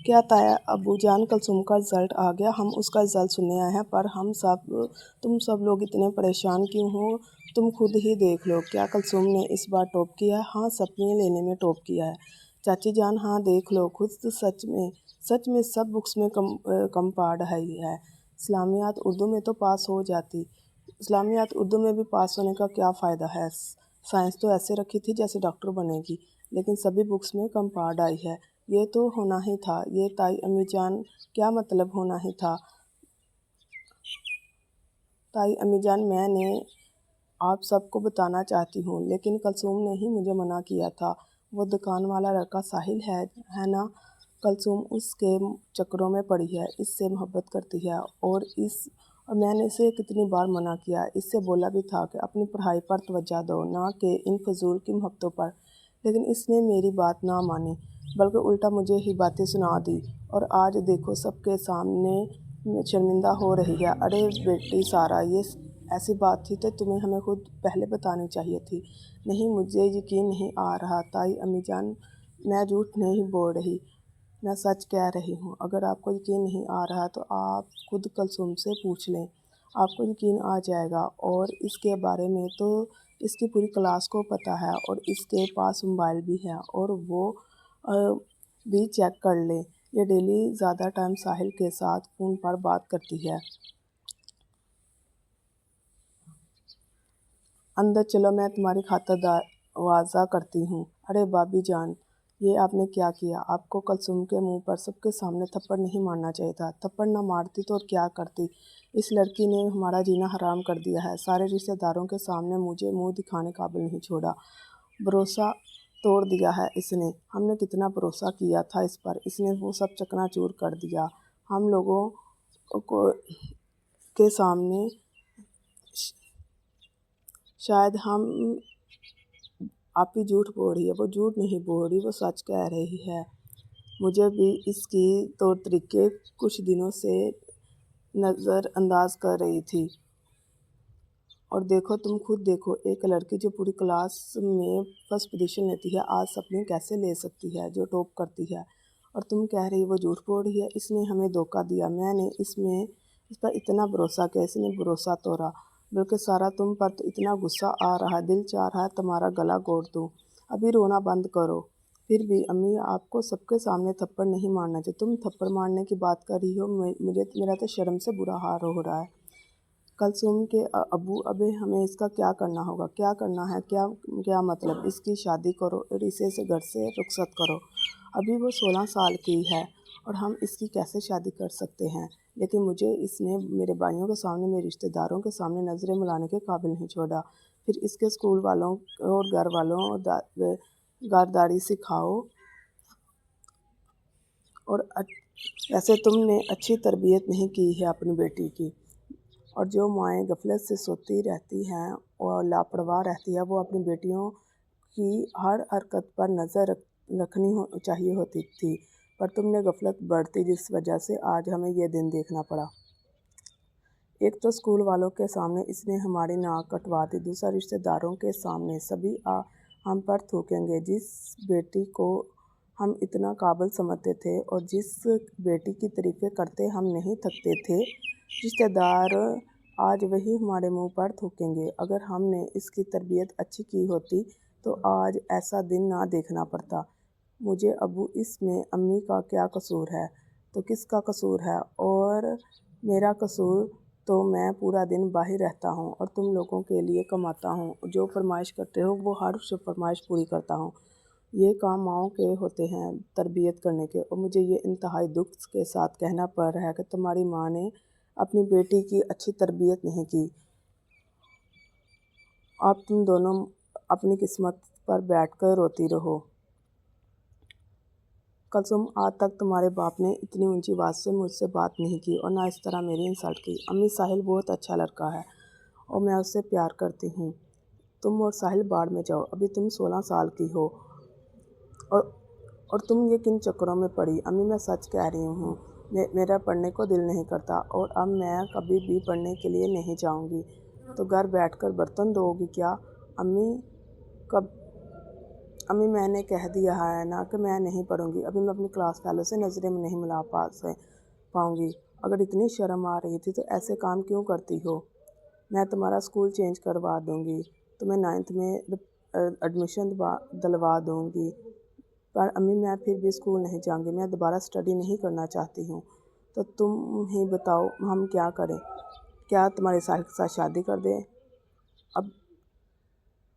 क्या ताया अब्बू जान कलसुम का रिज़ल्ट आ गया? हम उसका रिज़ल्ट सुनने आए हैं, पर तुम सब लोग इतने परेशान क्यों हो? तुम खुद ही देख लो, क्या कलसुम ने इस बार टॉप किया है? हाँ, सपने लेने में टॉप किया है। चाची जान हाँ देख लो खुद, सच में सब बुक्स में कम पढ़ है। इस्लामियात उर्दू में तो पास हो जाती। इस्लामियात उर्दू में भी पास होने का क्या फ़ायदा है? साइंस तो ऐसे रखी थी जैसे डॉक्टर बनेगी, लेकिन सभी बुक्स में कम पढ़ आई है। ये तो होना ही था। ये ताई अम्मी जान, क्या मतलब होना ही था? ताई अम्मी जान, मैंने आप सबको बताना चाहती हूँ, लेकिन कलसूम ने ही मुझे मना किया था। वो दुकान वाला लड़का साहिल है ना? कलसूम उसके चक्करों में पड़ी है, इससे मोहब्बत करती है और मैंने इसे कितनी बार मना किया। इससे बोला भी था कि अपनी पढ़ाई पर तवज्जो दो, ना कि इन फजूल की मोहब्बतों पर, लेकिन इसने मेरी बात ना मानी, बल्कि उल्टा मुझे ही बातें सुना दी। और आज देखो सबके सामने शर्मिंदा हो रही है। अरे बेटी सारा, ये ऐसी बात थी तो तुम्हें हमें खुद पहले बतानी चाहिए थी। नहीं, मुझे यकीन नहीं आ रहा ताई अम्मी जान, मैं झूठ नहीं बोल रही, मैं सच कह रही हूँ। अगर आपको यकीन नहीं आ रहा तो आप खुद कलसूम से पूछ लें, आपको यकीन आ जाएगा। और इसके बारे में तो इसकी पूरी क्लास को पता है, और इसके पास मोबाइल भी है, और वो भी चेक कर लें। ये डेली ज़्यादा टाइम साहिल के साथ फ़ोन पर बात करती है। अंदर चलो, मैं तुम्हारी खातिरवाज़ा करती हूँ। अरे भाभी जान, ये आपने क्या किया? आपको कलसूम के मुंह पर सबके सामने थप्पड़ नहीं मारना चाहिए था। थप्पड़ ना मारती तो और क्या करती? इस लड़की ने हमारा जीना हराम कर दिया है। सारे रिश्तेदारों के सामने मुझे मुंह दिखाने काबिल नहीं छोड़ा। भरोसा तोड़ दिया है इसने। हमने कितना भरोसा किया था इस पर, इसने वो सब चकनाचूर कर दिया। हम लोगों को के सामने शायद आप ही झूठ बोल रही है, वो झूठ नहीं बोल रही, वो सच कह रही है। मुझे भी इसकी तौर तरीके कुछ दिनों से नज़रअंदाज कर रही थी। और देखो, तुम खुद देखो, एक लड़की जो पूरी क्लास में फर्स्ट पोजीशन लेती है, आज सपने कैसे ले सकती है, जो टॉप करती है। और तुम कह रही वो झूठ बोल रही है, इसने हमें धोखा दिया। मैंने इस पर इतना भरोसा किया, इसने भरोसा तोड़ा। बल्कि सारा तुम पर तो इतना गुस्सा आ रहा है, दिल चाह रहा है तुम्हारा गला घोट दूँ। अभी रोना बंद करो। फिर भी अम्मी, आपको सबके सामने थप्पड़ नहीं मारना चाहिए। तुम थप्पड़ मारने की बात कर रही हो, मेरा तो शर्म से बुरा हाल हो रहा है। कलसूम के अब्बू, अबे हमें इसका क्या करना होगा? क्या करना है? क्या मतलब? इसकी शादी करो और इसे से घर से रुखसत करो। अभी वो 16 साल की है और हम इसकी कैसे शादी कर सकते हैं? लेकिन मुझे इसने मेरे भाइयों के सामने, मेरे रिश्तेदारों के सामने नज़रें मिलाने के काबिल नहीं छोड़ा। फिर इसके स्कूल वालों और घर वालों और गारदारी सिखाओ। और वैसे तुमने अच्छी तरबियत नहीं की है अपनी बेटी की। और जो माएँ गफलत से सोती रहती हैं और लापरवाह रहती है, वो अपनी बेटियों की हर हरकत पर नज़र रखनी चाहिए होती थी, पर तुमने गफलत बरती, जिस वजह से आज हमें ये दिन देखना पड़ा। एक तो स्कूल वालों के सामने इसने हमारी नाक कटवा दी, दूसरा रिश्तेदारों के सामने सभी हम पर थूकेंगे। जिस बेटी को हम इतना काबिल समझते थे और जिस बेटी की तारीफ़ें करते हम नहीं थकते थे, रिश्तेदार आज वही हमारे मुंह पर थूकेंगे। अगर हमने इसकी तरबियत अच्छी की होती तो आज ऐसा दिन ना देखना पड़ता। मुझे अब्बू, इसमें अम्मी का क्या कसूर है? तो किसका कसूर है? और मेरा कसूर तो मैं पूरा दिन बाहर रहता हूँ और तुम लोगों के लिए कमाता हूँ। जो फरमाइश करते हो वो हर फरमाइश पूरी करता हूँ। ये काम माँओं के होते हैं, तरबियत करने के। और मुझे ये इंतहाई दुख के साथ कहना पड़ रहा है कि तुम्हारी माँ ने अपनी बेटी की अच्छी तरबियत नहीं की। अब तुम दोनों अपनी किस्मत पर बैठकर रोती रहो। कलसुम, आज तक तुम्हारे बाप ने इतनी ऊंची आवाज़ से मुझसे बात नहीं की और ना इस तरह मेरी इंसल्ट की। अम्मी, साहिल बहुत अच्छा लड़का है और मैं उससे प्यार करती हूँ। तुम और साहिल बाढ़ में जाओ। अभी तुम 16 साल की हो और तुम ये किन चक्करों में पड़ी? अम्मी, मैं सच कह रही हूँ, मेरा पढ़ने को दिल नहीं करता और अब मैं कभी भी पढ़ने के लिए नहीं जाऊँगी। तो घर बैठकर बर्तन धोओगी क्या? अम्मी, कब امی میں نے کہہ دیا ہے نا کہ میں نہیں پڑھوں گی، ابھی میں اپنی کلاس فیلو سے نظریں میں نہیں ملا پاؤں گی۔ اگر اتنی شرم آ رہی تھی تو ایسے کام کیوں کرتی ہو؟ میں تمہارا اسکول چینج کروا دوں گی، تمہیں 9th میں ایڈمیشن دلوا دوں گی، پر امی میں پھر بھی اسکول نہیں جاؤں گی، میں دوبارہ اسٹڈی نہیں کرنا چاہتی ہوں۔ تو تم ہی بتاؤ ہم کیا کریں؟ کیا تمہارے ساحل کے ساتھ شادی کر دیں؟ اب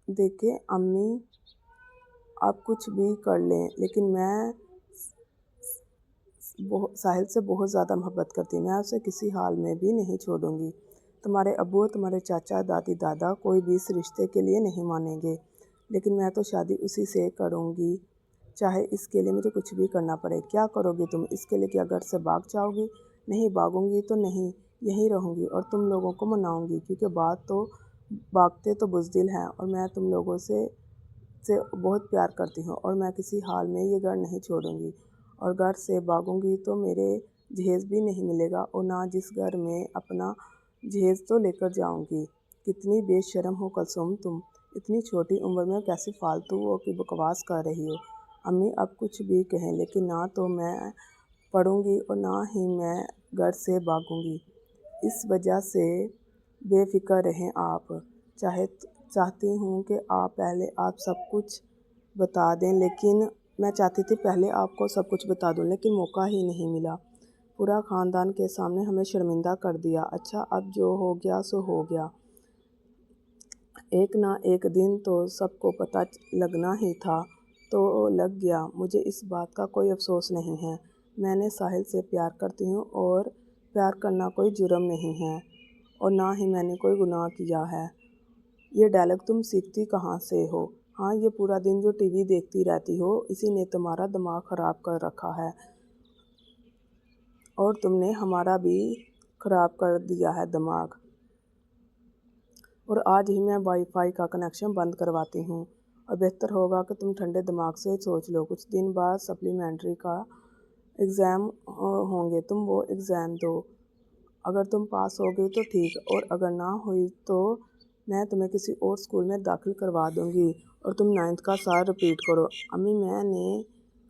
دیکھیں امی، آپ کچھ بھی کر لیں، لیکن میں ساحل سے بہت زیادہ محبت کرتی ہوں، میں اسے کسی حال میں بھی نہیں چھوڑوں گی۔ تمہارے ابو اور تمہارے چاچا دادی دادا کوئی بھی اس رشتے کے لیے نہیں مانیں گے، لیکن میں تو شادی اسی سے کروں گی، چاہے اس کے لیے مجھے کچھ بھی کرنا پڑے۔ کیا کرو گی تم اس کے لیے؟ کیا گھر سے بھاگ جاؤ گی؟ نہیں بھاگوں گی تو نہیں، یہیں رہوں گی اور تم لوگوں کو مناؤں گی، کیونکہ بھاگتے تو بزدل ہیں، اور میں تم لوگوں سے بہت پیار کرتی ہوں، اور میں کسی حال میں یہ گھر نہیں چھوڑوں گی، اور گھر سے بھاگوں گی تو میرے جہیز بھی نہیں ملے گا، اور نہ جس گھر میں اپنا جہیز تو لے کر جاؤں گی۔ کتنی بے شرم ہو کلثوم تم، اتنی چھوٹی عمر میں کیسی فالتو کی بکواس کر رہی ہو؟ امی اب کچھ بھی کہیں، لیکن نہ تو میں پڑھوں گی اور نہ ہی میں گھر سے بھاگوں گی۔ اس وجہ سے بے فکر رہیں آپ۔ چاہتی ہوں کہ پہلے آپ سب کچھ بتا دیں، لیکن میں چاہتی تھی پہلے آپ کو سب کچھ بتا دوں، لیکن موقع ہی نہیں ملا۔ پورا خاندان کے سامنے ہمیں شرمندہ کر دیا۔ اچھا اب جو ہو گیا سو ہو گیا، ایک نہ ایک دن تو سب کو پتہ لگنا ہی تھا، تو لگ گیا۔ مجھے اس بات کا کوئی افسوس نہیں ہے، میں نے ساحل سے پیار کرتی ہوں، اور پیار کرنا کوئی جرم نہیں ہے، اور نہ ہی میں نے کوئی گناہ کیا ہے۔ یہ ڈائلاگ تم سیکھتی کہاں سے ہو؟ ہاں، یہ پورا دن جو ٹی وی دیکھتی رہتی ہو، اسی نے تمہارا دماغ خراب کر رکھا ہے، اور تم نے ہمارا بھی خراب کر دیا ہے دماغ۔ اور آج ہی میں وائی فائی کا کنیکشن بند کرواتی ہوں، اور بہتر ہوگا کہ تم ٹھنڈے دماغ سے سوچ لو۔ کچھ دن بعد سپلیمنٹری کا ایگزام ہوں گے، تم وہ ایگزام دو، اگر تم پاس ہو گئی تو ٹھیک، اور اگر نہ ہوئی تو میں تمہیں کسی اور اسکول میں داخل کروا دوں گی، اور تم 9th کا سال رپیٹ کرو۔ امی میں نے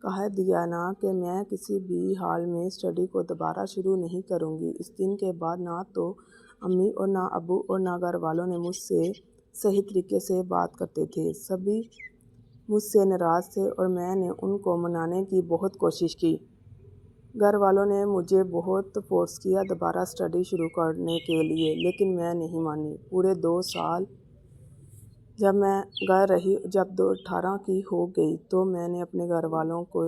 کہہ دیا نا کہ میں کسی بھی حال میں اسٹڈی کو دوبارہ شروع نہیں کروں گی۔ اس دن کے بعد نہ تو امی اور نہ ابو اور نہ گھر والوں نے مجھ سے صحیح طریقے سے بات کرتے تھے، سبھی مجھ سے ناراض تھے، اور میں نے ان کو منانے کی بہت کوشش کی۔ گھر والوں نے مجھے بہت فورس کیا دوبارہ اسٹڈی شروع کرنے کے لیے، لیکن میں نہیں مانی۔ پورے 2 سال جب میں گھر رہی، جب 18 کی ہو گئی تو میں نے اپنے گھر والوں کو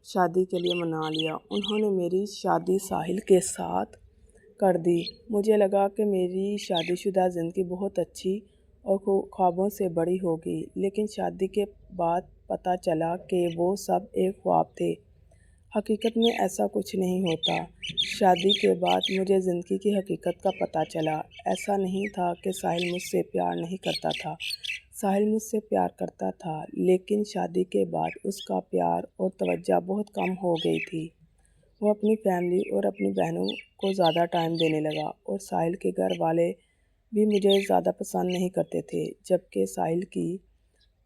شادی کے لیے منا لیا۔ انہوں نے میری شادی ساحل کے ساتھ کر دی۔ مجھے لگا کہ میری شادی شدہ زندگی بہت اچھی اور خوابوں سے بڑی ہوگی، لیکن شادی کے بعد پتہ چلا کہ وہ سب ایک خواب تھے۔ حقیقت میں ایسا کچھ نہیں ہوتا۔ شادی کے بعد مجھے زندگی کی حقیقت کا پتہ چلا۔ ایسا نہیں تھا کہ ساحل مجھ سے پیار نہیں کرتا تھا، ساحل مجھ سے پیار کرتا تھا، لیکن شادی کے بعد اس کا پیار اور توجہ بہت کم ہو گئی تھی۔ وہ اپنی فیملی اور اپنی بہنوں کو زیادہ ٹائم دینے لگا، اور ساحل کے گھر والے بھی مجھے زیادہ پسند نہیں کرتے تھے، جبکہ ساحل کی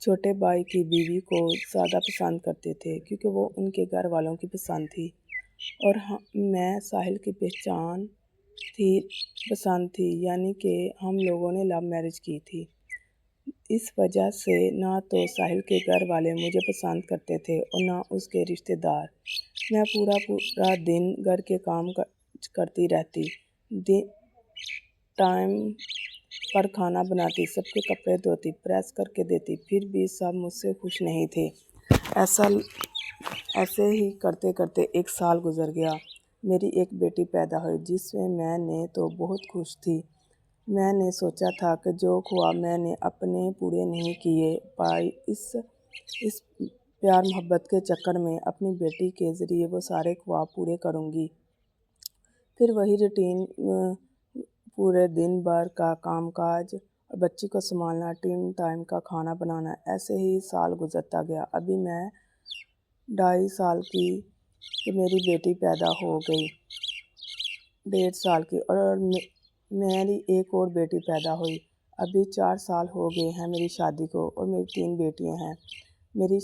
چھوٹے بھائی کی بیوی کو زیادہ پسند کرتے تھے، کیونکہ وہ ان کے گھر والوں کی پسند تھی، اور میں ساحل کی پسند تھی، یعنی کہ ہم لوگوں نے لو میرج کی تھی۔ اس وجہ سے نہ تو ساحل کے گھر والے مجھے پسند کرتے تھے اور نہ اس کے رشتہ دار۔ میں پورا دن گھر کے کام کرتی رہتی، ٹائم پر کھانا بناتی، سب کے کپڑے دھوتی، پریس کر کے دیتی، پھر بھی سب مجھ سے خوش نہیں تھے۔ ایسے ہی کرتے کرتے 1 سال گزر گیا۔ میری ایک بیٹی پیدا ہوئی، جس میں نے تو بہت خوش تھی۔ میں نے سوچا تھا کہ جو خواب میں نے اپنے پورے نہیں کیے پائی، اس پیار محبت کے چکر میں اپنی بیٹی کے ذریعے وہ سارے خواب پورے کروں گی۔ پھر وہی روٹین، پورے دن بھر کا کام کاج اور بچی کو سنبھالنا، ٹائم کا کھانا بنانا، ایسے ہی سال گزرتا گیا۔ ابھی میں 2.5 سال کی کہ میری بیٹی پیدا ہو گئی، 1.5 سال کی، اور میری ایک اور بیٹی پیدا ہوئی۔ ابھی 4 سال ہو گئے ہیں میری شادی کو، اور میری 3 بیٹیاں ہیں۔ मेरी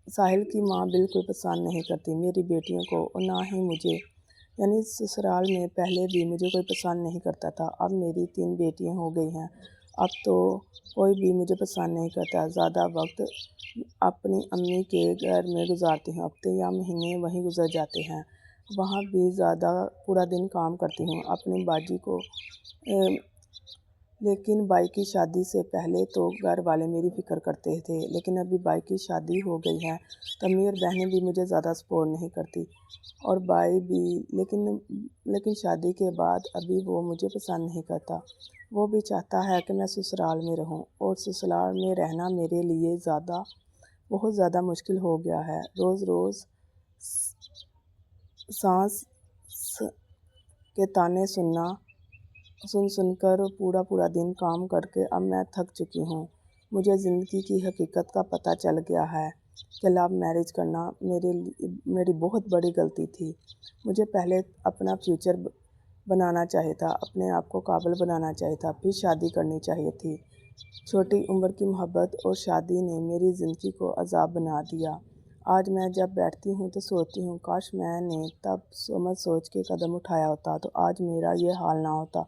साहिल की माँ बिल्कुल पसंद नहीं करती मेरी बेटियों को और ना ही मुझे, यानी ससुराल में पहले भी मुझे कोई पसंद नहीं करता था। अब मेरी 3 बेटियां हो गई हैं, अब तो कोई भी मुझे पसंद नहीं करता। ज़्यादा वक्त अपनी अम्मी के घर में गुजारती हूँ, हफ्ते या महीने वहीं गुजर जाते हैं। वहाँ भी ज़्यादा पूरा दिन काम करती हूँ अपनी बाजी को। लेकिन भाई की शादी से पहले तो घर वाले मेरी फ़िक्र करते थे, लेकिन अभी भाई की शादी हो गई है तो अम्मी और बहनें भी मुझे ज़्यादा सपोर्ट नहीं करती और भाई भी। लेकिन शादी के बाद अभी वो मुझे पसंद नहीं करता। वो भी चाहता है कि मैं ससुराल में रहूं और ससुराल में रहना मेरे लिए बहुत ज़्यादा मुश्किल हो गया है। रोज़ रोज़ सास के ताने सुनकर पूरा दिन काम करके अब मैं थक चुकी हूँ। मुझे ज़िंदगी की हकीकत का पता चल गया है कि लव मैरिज करना मेरी बहुत बड़ी गलती थी। मुझे पहले अपना फ्यूचर बनाना चाहिए था, अपने आप को काबिल बनाना चाहिए था, फिर शादी करनी चाहिए थी। छोटी उम्र की मोहब्बत और शादी ने मेरी ज़िंदगी को अज़ाब बना दिया। आज मैं जब बैठती हूँ तो सोचती हूँ, काश मैंने तब सोच के कदम उठाया होता तो आज मेरा ये हाल ना होता।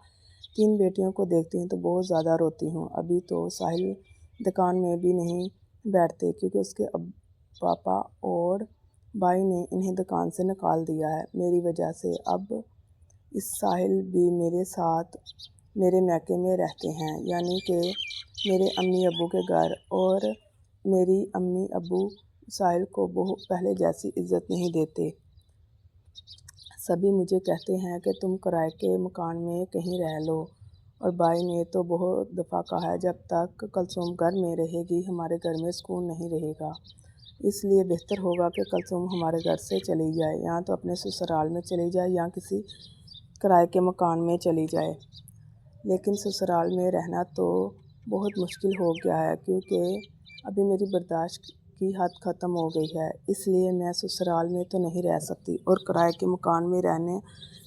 3 बेटियों को देखती हूँ तो बहुत ज़्यादा रोती हूँ। अभी तो साहिल दुकान में भी नहीं बैठते क्योंकि उसके पापा और भाई ने इन्हें दुकान से निकाल दिया है मेरी वजह से। अब इस साहिल भी मेरे साथ मेरे मैके में रहते हैं, यानी कि मेरे अम्मी अब्बू के घर। और मेरी अम्मी अब्बू साहिल को बहुत पहले जैसी इज़्ज़त नहीं देते। सभी मुझे कहते हैं कि तुम किराए के मकान में कहीं रह लो, और भाई ने तो बहुत दफ़ा कहा है जब तक कलसूम घर में रहेगी हमारे घर में सुकून नहीं रहेगा। इसलिए बेहतर होगा कि कलसूम हमारे घर से चली जाए, या तो अपने ससुराल में चली जाए या किसी किराए के मकान में चली जाए। लेकिन ससुराल में रहना तो बहुत मुश्किल हो गया है क्योंकि अभी मेरी बर्दाश्त की हद ख़त्म हो गई है। इसलिए मैं ससुराल में तो नहीं रह सकती और किराए के मकान में रहने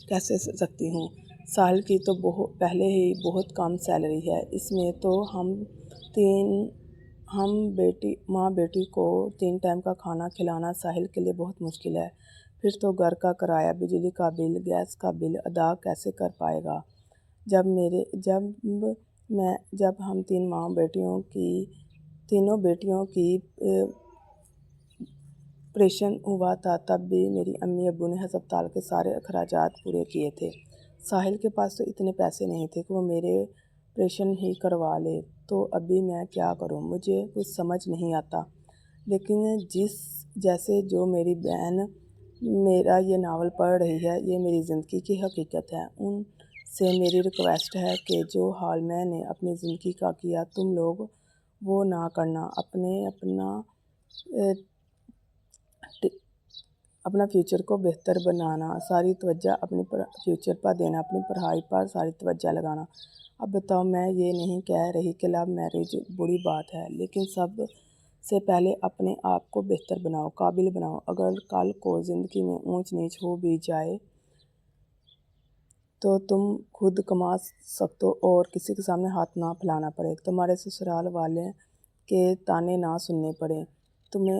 कैसे सकती हूँ। साल की तो पहले ही बहुत कम सैलरी है, इसमें तो माँ बेटी को 3 टाइम का खाना खिलाना साहिल के लिए बहुत मुश्किल है। फिर तो घर का किराया, बिजली का बिल, गैस का बिल अदा कैसे कर पाएगा। जब हम तीनों बेटियों की ऑपरेशन हुआ था तब भी मेरी अम्मी अब्बू ने अस्पताल के सारे अखराजात पूरे किए थे। साहिल के पास तो इतने पैसे नहीं थे कि वो मेरे ऑपरेशन ही करवा ले, तो अभी मैं क्या करूं, मुझे कुछ समझ नहीं आता। लेकिन जैसे जो मेरी बहन मेरा ये नावल पढ़ रही है, ये मेरी ज़िंदगी की हकीकत है। उनसे मेरी रिक्वेस्ट है कि जो हाल मैंने अपनी ज़िंदगी का किया तुम लोग वो ना करना। अपना फ्यूचर को बेहतर बनाना, सारी तवज्जो अपने फ्यूचर पर देना, अपनी पढ़ाई पर सारी तवज्जो लगाना। अब बताओ, मैं ये नहीं कह रही कि लव मैरिज बुरी बात है, लेकिन सब से पहले अपने आप को बेहतर बनाओ, काबिल बनाओ। अगर कल को ज़िंदगी में ऊंच नीच हो भी जाए तो तुम खुद कमा सकते हो और किसी के सामने हाथ ना फैलाना पड़े, तुम्हारे ससुराल वाले के ताने ना सुनने पड़े, तुम्हें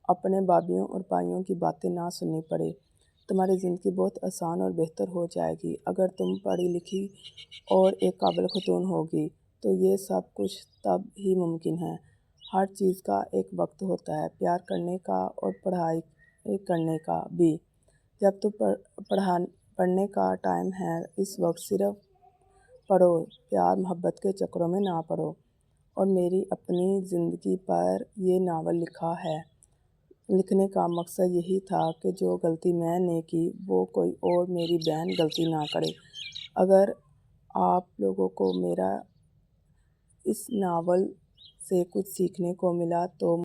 अपने भाइयों और भाइयों की बातें ना सुननी पड़े। तुम्हारी ज़िंदगी बहुत आसान और बेहतर हो जाएगी अगर तुम पढ़ी लिखी और एक काबिल खतून होगी तो ये सब कुछ तब ही मुमकिन है। हर चीज़ का एक वक्त होता है, प्यार करने का और पढ़ाई करने का भी। जब तो पढ़ने का टाइम है, इस वक्त सिर्फ पढ़ो, प्यार मोहब्बत के चक्करों में ना पढ़ो। और मेरी अपनी ज़िंदगी पर ये नावल लिखा है। लिखने का मकसद यही था कि जो गलती मैंने की वो कोई और मेरी बहन गलती ना करे। अगर आप लोगों को मेरा इस नावल से कुछ सीखने को मिला तो